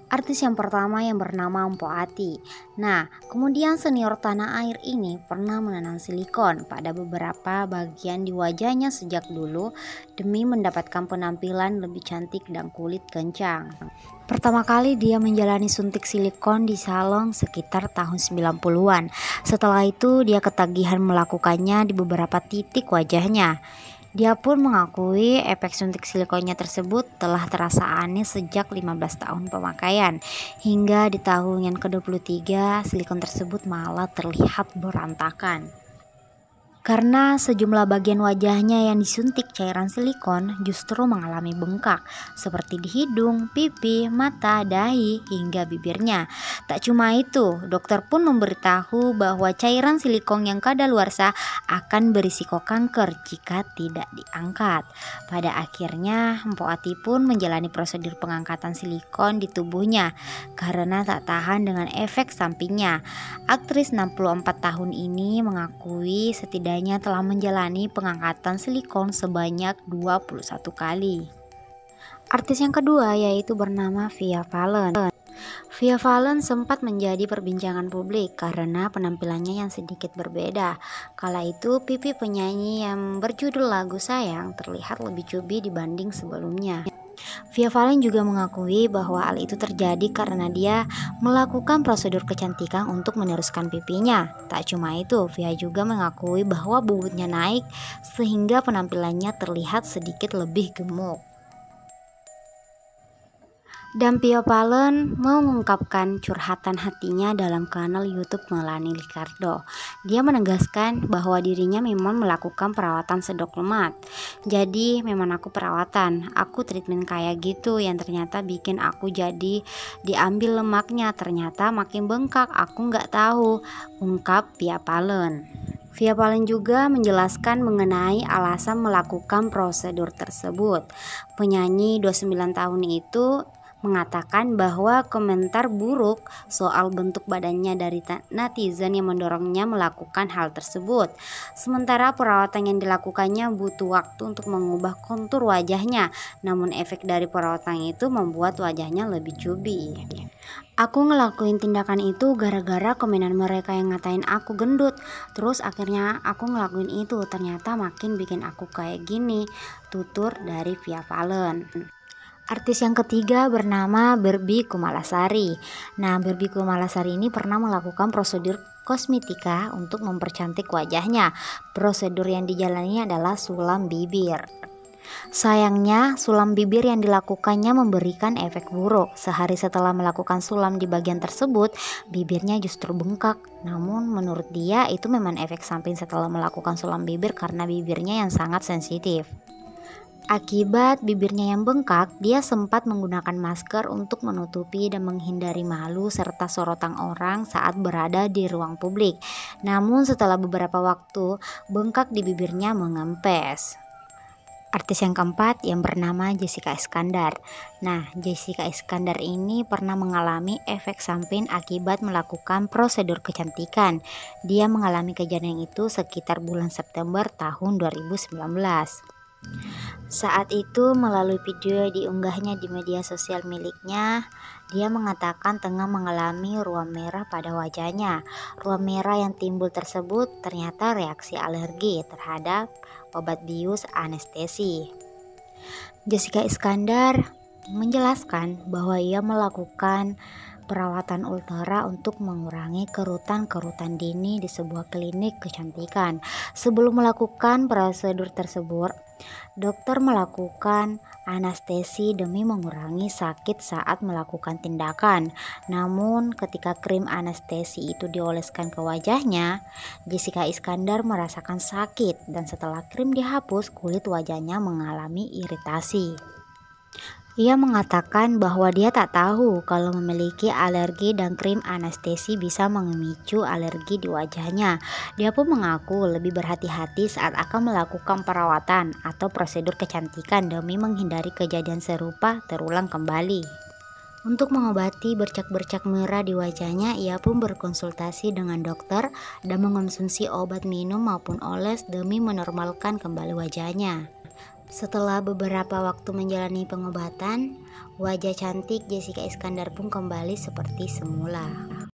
Artis yang pertama yang bernama Mpok Ati. Nah, kemudian senior tanah air ini pernah menanam silikon pada beberapa bagian di wajahnya sejak dulu demi mendapatkan penampilan lebih cantik dan kulit kencang. Pertama kali dia menjalani suntik silikon di salon sekitar tahun 90-an. Setelah itu dia ketagihan melakukannya di beberapa titik wajahnya. Dia pun mengakui efek suntik silikonnya tersebut telah terasa aneh sejak 15 tahun pemakaian. Hingga di tahun yang ke-23 silikon tersebut malah terlihat berantakan. Karena sejumlah bagian wajahnya yang disuntik cairan silikon justru mengalami bengkak seperti di hidung, pipi, mata, dahi, hingga bibirnya. Tak cuma itu, dokter pun memberitahu bahwa cairan silikon yang kadaluarsa akan berisiko kanker jika tidak diangkat. Pada akhirnya, Mpok Ati pun menjalani prosedur pengangkatan silikon di tubuhnya karena tak tahan dengan efek sampingnya. Aktris 64 tahun ini mengakui setidaknya telah menjalani pengangkatan silikon sebanyak 21 kali. Artis yang kedua yaitu bernama Via Valen. Via Valen sempat menjadi perbincangan publik karena penampilannya yang sedikit berbeda. Kala itu pipi penyanyi yang berjudul lagu Sayang terlihat lebih cubi dibanding sebelumnya. Via Valen juga mengakui bahwa hal itu terjadi karena dia melakukan prosedur kecantikan untuk meneruskan pipinya. Tak cuma itu, Via juga mengakui bahwa bobotnya naik sehingga penampilannya terlihat sedikit lebih gemuk. Dan Via Valen mengungkapkan curhatan hatinya dalam kanal YouTube Melanie Ricardo. Dia menegaskan bahwa dirinya memang melakukan perawatan sedok lemak. Jadi memang aku perawatan, aku treatment kayak gitu yang ternyata bikin aku jadi diambil lemaknya, ternyata makin bengkak, aku nggak tahu, ungkap Via Valen. Via Valen juga menjelaskan mengenai alasan melakukan prosedur tersebut. Penyanyi 29 tahun itu mengatakan bahwa komentar buruk soal bentuk badannya dari netizen yang mendorongnya melakukan hal tersebut. Sementara perawatan yang dilakukannya butuh waktu untuk mengubah kontur wajahnya, namun efek dari perawatan itu membuat wajahnya lebih cubi. Aku ngelakuin tindakan itu gara-gara komenan mereka yang ngatain aku gendut. Terus akhirnya aku ngelakuin itu, ternyata makin bikin aku kayak gini, tutur dari Via Valen. Artis yang ketiga bernama Barbie Kumalasari. Nah, Barbie Kumalasari ini pernah melakukan prosedur kosmetika untuk mempercantik wajahnya. Prosedur yang dijalani adalah sulam bibir. Sayangnya, sulam bibir yang dilakukannya memberikan efek buruk. Sehari setelah melakukan sulam di bagian tersebut, bibirnya justru bengkak. Namun menurut dia itu memang efek samping setelah melakukan sulam bibir karena bibirnya yang sangat sensitif. Akibat bibirnya yang bengkak, dia sempat menggunakan masker untuk menutupi dan menghindari malu serta sorotan orang saat berada di ruang publik. Namun setelah beberapa waktu, bengkak di bibirnya mengempes. Artis yang keempat yang bernama Jessica Iskandar. Nah, Jessica Iskandar ini pernah mengalami efek samping akibat melakukan prosedur kecantikan. Dia mengalami kejadian itu sekitar bulan September tahun 2019. Saat itu melalui video yang diunggahnya di media sosial miliknya, dia mengatakan tengah mengalami ruam merah pada wajahnya. Ruam merah yang timbul tersebut ternyata reaksi alergi terhadap obat bius anestesi. Jessica Iskandar menjelaskan bahwa ia melakukan perawatan ultra untuk mengurangi kerutan-kerutan dini di sebuah klinik kecantikan. Sebelum melakukan prosedur tersebut, dokter melakukan anestesi demi mengurangi sakit saat melakukan tindakan. Namun ketika krim anestesi itu dioleskan ke wajahnya, Jessica Iskandar merasakan sakit dan setelah krim dihapus, kulit wajahnya mengalami iritasi. Ia mengatakan bahwa dia tak tahu kalau memiliki alergi dan krim anestesi bisa memicu alergi di wajahnya. Dia pun mengaku lebih berhati-hati saat akan melakukan perawatan atau prosedur kecantikan demi menghindari kejadian serupa terulang kembali. Untuk mengobati bercak-bercak merah di wajahnya, ia pun berkonsultasi dengan dokter dan mengonsumsi obat minum maupun oles demi menormalkan kembali wajahnya. Setelah beberapa waktu menjalani pengobatan, wajah cantik Jessica Iskandar pun kembali seperti semula.